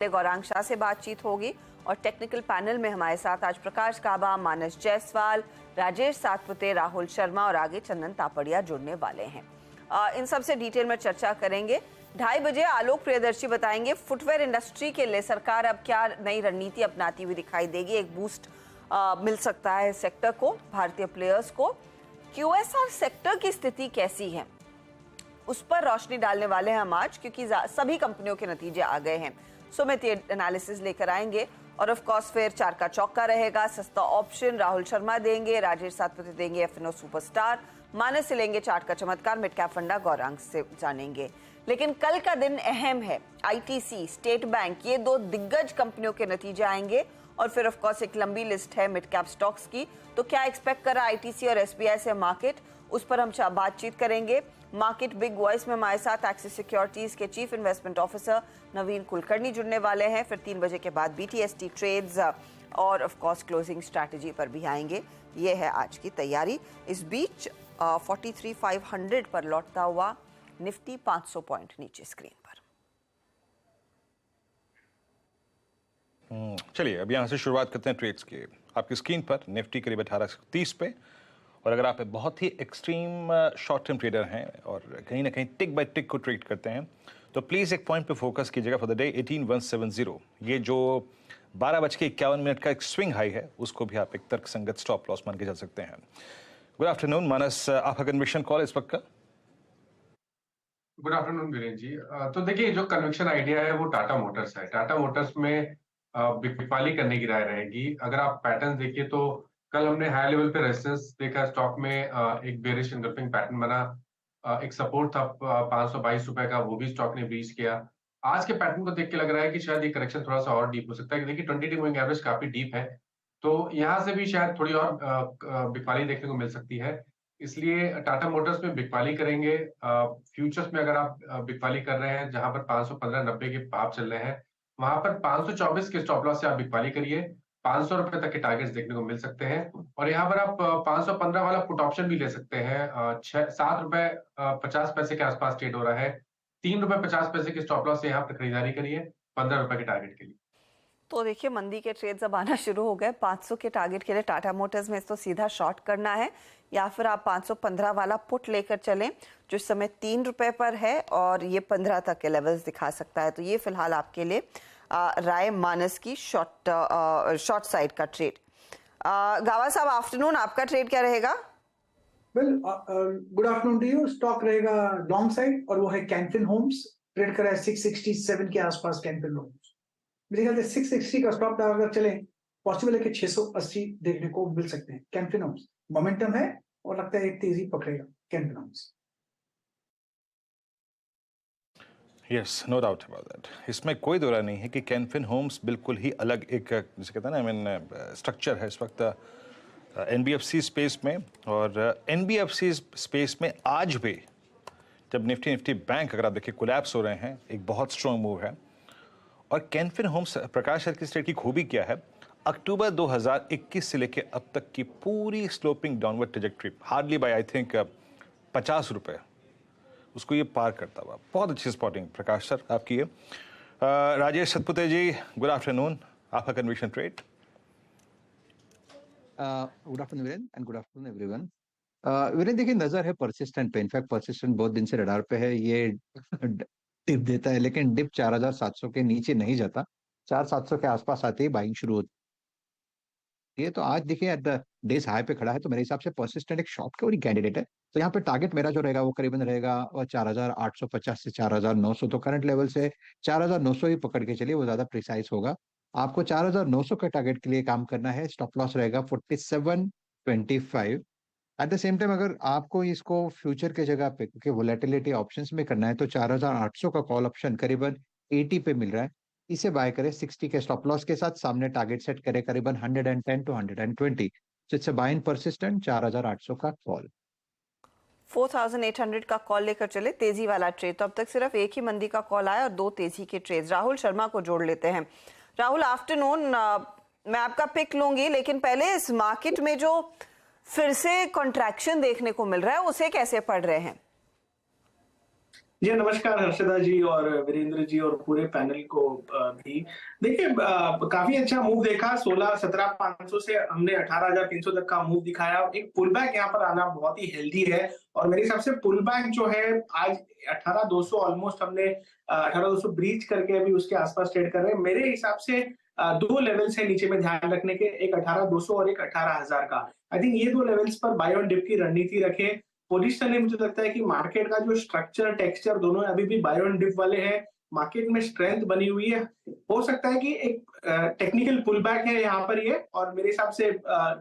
गौरांग शाह से बातचीत होगी और टेक्निकल पैनल में हमारे साथ आज प्रकाश काबा, मानस जायसवाल, राजेश सातपुते, राहुल शर्मा और आगे चंदन तापड़िया जुड़ने वाले हैं। इन सब से डिटेल में चर्चा करेंगे। 2:30 बजे आलोक प्रियदर्शी बताएंगे फुटवेयर इंडस्ट्री के लिए सरकार अब क्या नई रणनीति अपनाती हुई दिखाई देगी। एक बूस्ट मिल सकता है सेक्टर को, भारतीय प्लेयर्स को। QSR सेक्टर की स्थिति कैसी है उस पर रोशनी डालने वाले हैं हम आज, क्योंकि सभी कंपनियों के नतीजे आ गए हैं। सुमित ये एनालिसिस लेकर आएंगे और ऑफ कोर्स फिर चार का चौका रहेगा। सस्ता ऑप्शन राहुल शर्मा देंगे, राजेश सातपुते देंगे FNO सुपरस्टार, मानस से लेंगे चार्ट का चमत्कार, मिड कैप फंडा गौरांग से जानेंगे। लेकिन कल का दिन अहम है। ITC, स्टेट बैंक, ये दो दिग्गज कंपनियों के नतीजे आएंगे और फिर ऑफ कोर्स एक लंबी लिस्ट है मिड कैप स्टॉक्स की। तो क्या एक्सपेक्ट कर रहा है ITC और SBI से मार्केट, उस पर हम बातचीत करेंगे। मार्केट बिग वॉइस में हमारे साथ एक्सिस सिक्योरिटीज के चीफ इन्वेस्टमेंट ऑफिसर नवीन कुलकर्णी जुड़ने वाले हैं। फिर 3 बजे के बाद BTST ट्रेड्स और ऑफ कोर्स क्लोजिंग स्ट्रैटेजी पर भी आएंगे। ये है आज की तैयारी। इस बीच 43,500 पर लौटता हुआ निफ्टी 500 पॉइंट नीचे स्क्रीन पर। चलिए अब यहाँ से शुरुआत करते हैं ट्रेड्स की। आपकी स्क्रीन पर निफ्टी करीब 1830 पे, और अगर आप बहुत ही एक्सट्रीम शॉर्ट टर्म ट्रेडर हैं और कहीं ना कहीं टिक बाय टिक को ट्रेड करते हैं तो प्लीज़ एक पॉइंट पे फोकस कीजिएगा फॉर द डे 18170। ये जो 12:51 का एक स्विंग हाई है उसको भी आप एक तर्कसंगत स्टॉप लॉस मान के चल सकते हैं। गुड आफ्टरनून मानस, आपका कन्विक्शन कॉल इस वक्त का? Good afternoon Virendra ji. तो देखिए, जो कन्विक्शन आइडिया है वो टाटा मोटर्स है। टाटा मोटर्स में बिकवाली करने की राय रहेगी। अगर आप पैटर्न देखिए तो कल हमने हाई लेवल पे रेजिस्टेंस देखा, स्टॉक में एक बेरिश एंगल्फिंग पैटर्न बना, एक सपोर्ट था 522 रुपए का, वो भी स्टॉक ने ब्रीच किया। आज के पैटर्न को देख के लग रहा है कि शायद ये करेक्शन थोड़ा सा और डीप हो सकता है। देखिए 20 डे मूविंग एवरेज काफी डीप है, तो यहाँ से भी शायद थोड़ी और बिकवाली देखने को मिल सकती है। इसलिए टाटा मोटर्स में बिकवाली करेंगे। फ्यूचर्स में अगर आप बिकवाली कर रहे हैं जहां पर 515.90 के भाव चल रहे हैं, वहां पर 524 के स्टॉप लॉस से आप बिकवाली करिए। 500 रुपए तक के टारगेट्स देखने को मिल सकते हैं और यहाँ पर आप 515 वाला पुट ऑप्शन भी ले सकते हैं। 7 रुपए 50 पैसे के आसपास ट्रेड हो रहा है। 3 रुपए 50 पैसे के स्टॉप लॉस से यहाँ पर खरीदारी करिए 15 रुपए के टारगेट के लिए। तो देखिए मंदी के ट्रेड्स अब आना शुरू हो गए। 500 के टारगेट के लिए टाटा मोटर्स में इसको सीधा शॉर्ट करना है या फिर आप 515 वाला पुट लेकर चलें जो इस समय 3 रुपए पर है और ये 15 तक के लेवल्स दिखा सकता है। तो ये फिलहाल आपके लिए राय मानस की शॉर्ट साइड का ट्रेड। गावा साहब, आफ्टरनून, आपका ट्रेड क्या रहेगा? Well, good afternoon to you. Stock रहेगा लॉन्ग साइड और वो है कैनफिन होम्स। ट्रेड करा है 667 के आसपास कैनफिन होम्स। मेरे ख्याल से 660 का स्टॉप अगर चले, पॉसिबल है कि 680 देखने को मिल सकते हैं। कैनफिन होम्स मोमेंटम है और लगता है एक तेजी पकड़ेगा Canfin Homes. Yes, no doubt about that. इसमें कोई दो राय नहीं है कि कैनफिन होम्स बिल्कुल ही अलग एक, जिसे कहते हैं ना, स्ट्रक्चर है इस वक्त NBFC स्पेस में। और NBFC स्पेस में आज भी जब निफ्टी बैंक अगर आप देखिए कोलैप्स हो रहे हैं, एक बहुत स्ट्रॉन्ग मूव है। और कैनफिन होम्स, प्रकाश सर की स्टेट की खूबी क्या है, अक्टूबर 2021 से लेकर अब तक की पूरी sloping downward trajectory hardly by I think 50 रुपए उसको ये पार करता हुआ। बहुत अच्छी स्पॉटिंग प्रकाश सर आपकी है। राजेश सतपुते जी, गुड आफ्टरनून, आपका conviction trade. Good afternoon Virendra and good afternoon everyone. Virendra देखिए, नजर है परसिस्टेंट पे। इनफैक्ट परसिस्टेंट बहुत दिन से रडार पे है। ये डिप देता है लेकिन डिप 4,700 के नीचे नहीं जाता। 4,700 के आसपास आते ही बाइंग शुरू होती है। तो आज देखिए एट द डेज हाई पे खड़ा है, तो मेरे हिसाब से परसिस्टेंट एक शॉर्ट कवरिंग ही कैंडिडेट है। तो यहाँ पे टारगेट मेरा जो रहेगा वो करीबन रहेगा 4,850 से 4,900। तो करंट लेवल से 4,900 ही पकड़ के चलिए, वो ज्यादा प्रिसाइज होगा। आपको 4,900 के टारगेट के लिए काम करना है। स्टॉप लॉस रहेगा 47.25। एट द सेम टाइम अगर आपको इसको फ्यूचर के जगह पे, क्योंकि वोलेटिलिटी ऑप्शंस में करना है, तो 4,800 का कॉल ऑप्शन करीबन 80 पे मिल रहा है। इसे बाय करें 60 के स्टॉप लॉस के साथ। सामने टारगेट सेट करें करीबन 110 to 120। So it's a buy in persistent 4,800 का कॉल। 4800 का कॉल लेकर चले, तेजी वाला ट्रेड। तो अब तक सिर्फ एक ही मंदी का कॉल आया और 2 तेजी के ट्रेड। राहुल शर्मा को जोड़ लेते हैं। राहुल, आफ्टरनून, मैं आपका पिक लूंगी लेकिन पहले इस मार्केट में जो फिर से कॉन्ट्रैक्शन देखने को मिल रहा है उसे कैसे पढ़ रहे हैं? जी, नमस्कार हर्षदा जी और वीरेंद्र जी और पूरे पैनल को भी। देखिए काफ़ी अच्छा मूव देखा 16-17,500 से हमने 18,300 तक का मूव दिखाया। एक पुल बैक यहाँ पर आना बहुत ही हेल्दी है और मेरे हिसाब से पुल बैक जो है आज 18,200 ऑलमोस्ट हमने 18,200 ब्रीच करके अभी उसके आस-पास ट्रेड कर रहे हैं। मेरे हिसाब से 2 लेवल्स हैं नीचे में ध्यान रखने के, एक 18,200 और एक 18,000 का। आई थिंक ये 2 लेवल्स पर बाय ऑन डिप की रणनीति रखें। पोजिशनली मुझे लगता है कि मार्केट का जो स्ट्रक्चर टेक्सचर दोनों अभी भी बाय ऑन डिप वाले हैं। मार्केट में स्ट्रेंथ बनी हुई है। हो सकता है कि एक टेक्निकल पुल बैक है यहाँ पर ये और मेरे हिसाब से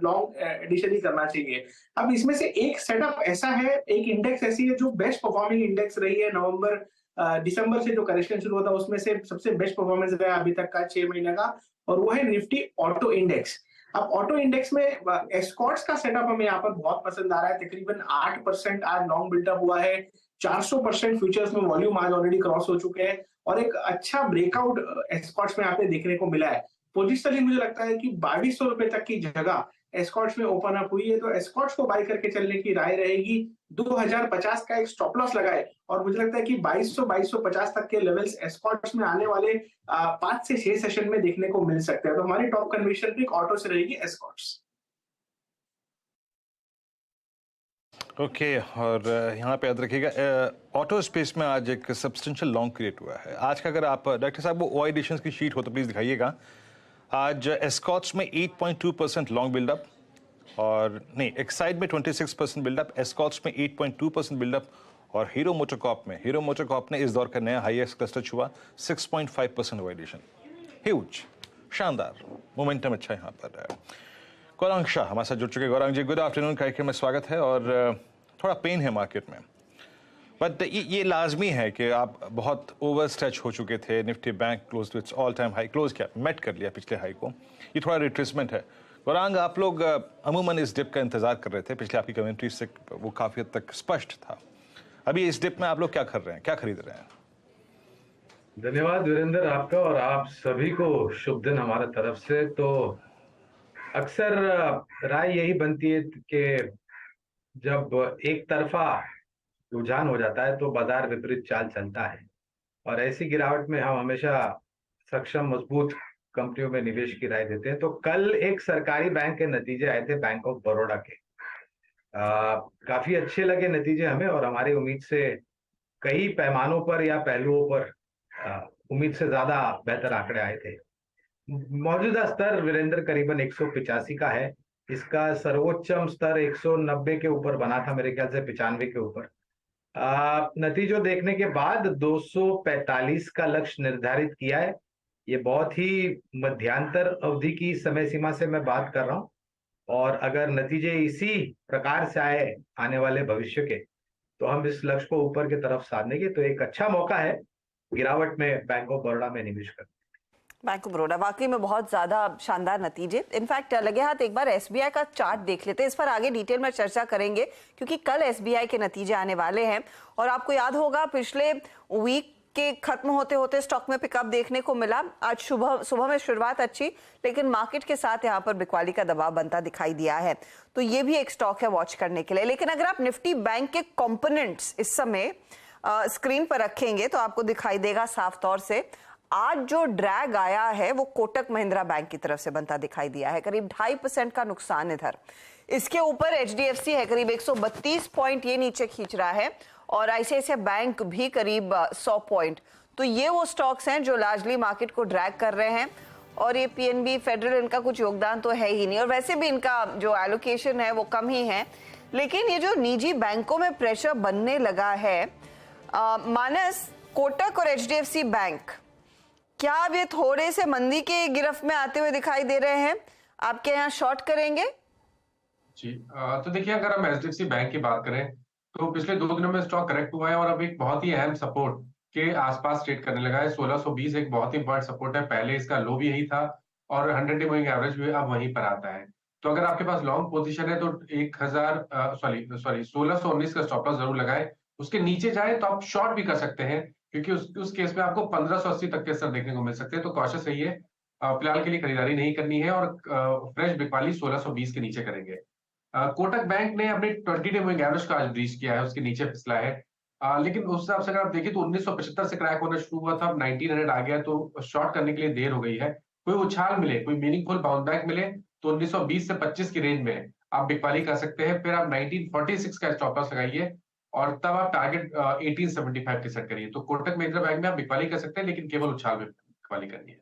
लॉन्ग एडिशन ही करना चाहिए। अब इसमें से एक सेटअप ऐसा है, एक इंडेक्स ऐसी है जो बेस्ट परफॉर्मिंग इंडेक्स रही है नवंबर दिसंबर से जो करेक्शन शुरू हुआ था उसमें से सबसे बेस्ट परफॉर्मेंस रहा अभी तक का 6 महीने का और वो है निफ्टी ऑटो इंडेक्स। अब ऑटो इंडेक्स में एस्कॉर्ट्स का सेटअप हमें यहाँ पर बहुत पसंद आ रहा है। तकरीबन 8% आज लॉन्ग बिल्डअप हुआ है। 400% फ्यूचर्स में वॉल्यूम आज ऑलरेडी क्रॉस हो चुके हैं और एक अच्छा ब्रेकआउट एस्कॉर्ट्स में यहाँ पे देखने को मिला है। पोजिशनली मुझे लगता है कि 2200 रुपए तक की जगह एस्कॉर्ट्स में ओपन अप हुई है तो एस्कॉर्ट्स को बाय करके चलने की राय रहेगी। 2050 का एक स्टॉप लॉस लगाए और मुझे लगता है कि 2200-2250 तक के लेवल्स एस्कॉर्ट्स में आने वाले 5 से 6 सेशन में देखने को मिल सकते हैं। तो हमारी टॉप कन्विक्शन पिक ऑटो से रहेगी एस्कॉर्ट्स। ओके और यहाँ पे याद रखिएगा ऑटो स्पेस में आज एक सब्सटेंशियल लॉन्ग क्रिएट हुआ है। आज का अगर आप डॉक्टर साहब वो ओआई एडिशंस की शीट हो तो प्लीज़ दिखाइएगा। आज एस्कॉर्ट्स में 8.2% लॉन्ग बिल्डअप और नहीं एक्साइड में 26% बिल्डअप, एस्कॉर्ट्स में 8.2% बिल्डअप और हीरो मोटोकॉर्प ने इस दौर का नया हाईएस्ट क्लस्टर छुआ 6.5% ओआई एडिशन। ह्यूज, शानदार मोमेंटम अच्छा यहाँ पर है। गौरांग शाह हमारे साथ जुड़ चुके हैं। गौरांग जी गुड आफ्टरनून, कार्यक्रम में स्वागत है। और थोड़ा पेन है मार्केट में बट ये लाजमी है कि आप बहुत ओवर स्ट्रेच हो चुके थे। Nifty bank close to its all time high, close किया, मेट कर लिया पिछले हाई को। ये थोड़ा रिट्रेसमेंट है। गौरांग आप लोग अमूमन इस डिप का इंतजार कर रहे थे, पिछले आपकी कमेंट्री से वो काफ़ी हद तक स्पष्ट था। अभी इस डिप में आप लोग क्या कर रहे हैं, क्या खरीद रहे हैं? धन्यवाद वीरेंद्र आपका और आप सभी को शुभ दिन हमारे तरफ से। तो अक्सर राय यही बनती है कि जब एक तरफा रुझान हो जाता है तो बाजार विपरीत चाल चलता है और ऐसी गिरावट में हम हमेशा सक्षम मजबूत कंपनियों में निवेश की राय देते हैं। तो कल एक सरकारी बैंक के नतीजे आए थे, बैंक ऑफ बड़ौदा के। काफी अच्छे लगे नतीजे हमें और हमारी उम्मीद से कई पैमानों पर या पहलुओं पर उम्मीद से ज्यादा बेहतर आंकड़े आए थे। मौजूदा स्तर वीरेंद्र करीबन 185 का है। इसका सर्वोच्चम स्तर 190 के ऊपर बना था, मेरे ख्याल से 95 के ऊपर। नतीजों देखने के बाद 245 का लक्ष्य निर्धारित किया है। ये बहुत ही मध्यांतर अवधि की समय सीमा से मैं बात कर रहा हूं और अगर नतीजे इसी प्रकार से आए आने वाले भविष्य के तो हम इस लक्ष्य को ऊपर की तरफ साधने तो एक अच्छा मौका है गिरावट में बैंक ऑफ बड़ौदा में निवेश करने। बैंक ऑफ बड़ौदा वाकई में बहुत ज्यादा शानदार नतीजे। इनफैक्ट लगे हाथ एक बार एसबीआई का चार्ट देख लेते हैं। इस पर आगे डिटेल में चर्चा करेंगे क्योंकि कल एसबीआई के नतीजे आने वाले हैं और आपको याद होगा पिछले वीक के खत्म होते होते स्टॉक में पिकअप देखने को मिला। आज सुबह में शुरुआत अच्छी, लेकिन मार्केट के साथ यहाँ पर बिकवाली का दबाव बनता दिखाई दिया है। तो ये भी एक स्टॉक है वॉच करने के लिए। लेकिन अगर आप निफ्टी बैंक के कंपोनेंट्स इस समय स्क्रीन पर रखेंगे तो आपको दिखाई देगा साफ तौर से आज जो ड्रैग आया है वो कोटक महिंद्रा बैंक की तरफ से बनता दिखाई दिया है। करीब 2.5% का नुकसान इधर। इसके ऊपर एचडीएफसी है करीब 132 पॉइंट ये नीचे खींच रहा है और आईसीआईसीआई बैंक भी करीब 100 पॉइंट। तो ये वो स्टॉक्स हैं जो लार्जली मार्केट को ड्रैग कर रहे हैं और ये पीएनबी फेडरल इनका कुछ योगदान तो है ही नहीं और वैसे भी इनका जो एलोकेशन है वो कम ही है। लेकिन ये जो निजी बैंकों में प्रेशर बनने लगा है, मानस कोटक और एचडीएफसी बैंक, क्या अब ये थोड़े से मंदी के गिरफ्त में आते हुए दिखाई दे रहे हैं? आपके यहाँ शॉर्ट करेंगे? जी तो देखिए अगर हम एचडीएफसी बैंक की बात करें तो पिछले 2 दिनों में स्टॉक करेक्ट हुआ है और अब एक बहुत ही अहम सपोर्ट के आसपास ट्रेड करने लगा है। 1620 एक बहुत ही बड़ा सपोर्ट है। पहले इसका लो भी यही था और 100 डे मूविंग एवरेज भी अब वहीं पर आता है। तो अगर आपके पास लॉन्ग पोजीशन है तो 1619 का स्टॉप लॉस जरूर लगाए। उसके नीचे जाए तो आप शॉर्ट भी कर सकते हैं क्योंकि उस केस में आपको 1580 तक के स्तर देखने को मिल सकते हैं। तो कॉशियस रहिए, फिलहाल के लिए खरीदारी नहीं करनी है और फ्रेश बिकवाली 1620 के नीचे करेंगे। कोटक बैंक ने अपने 20 डे मूविंग एवरेज का आज ब्रीच किया है, उसके नीचे फिसला है। लेकिन उस हिसाब से अगर आप देखिए तो 1975 से क्रैक होना शुरू हुआ था, अब 1900 आ गया, तो शॉर्ट करने के लिए देर हो गई है। कोई उछाल मिले, कोई मीनिंगफुल बाउंस बैक मिले तो 1920 से 25 की रेंज में आप बिकवाली कर सकते हैं। फिर आप 1946 का स्टॉप लॉस लगाइए और तब आप टारगेट 1875 की सेट करिए। तो कोटक महिंद्रा बैंक में आप बिकवाली कर सकते हैं, लेकिन केवल उछाल में बिकवाली करनी है।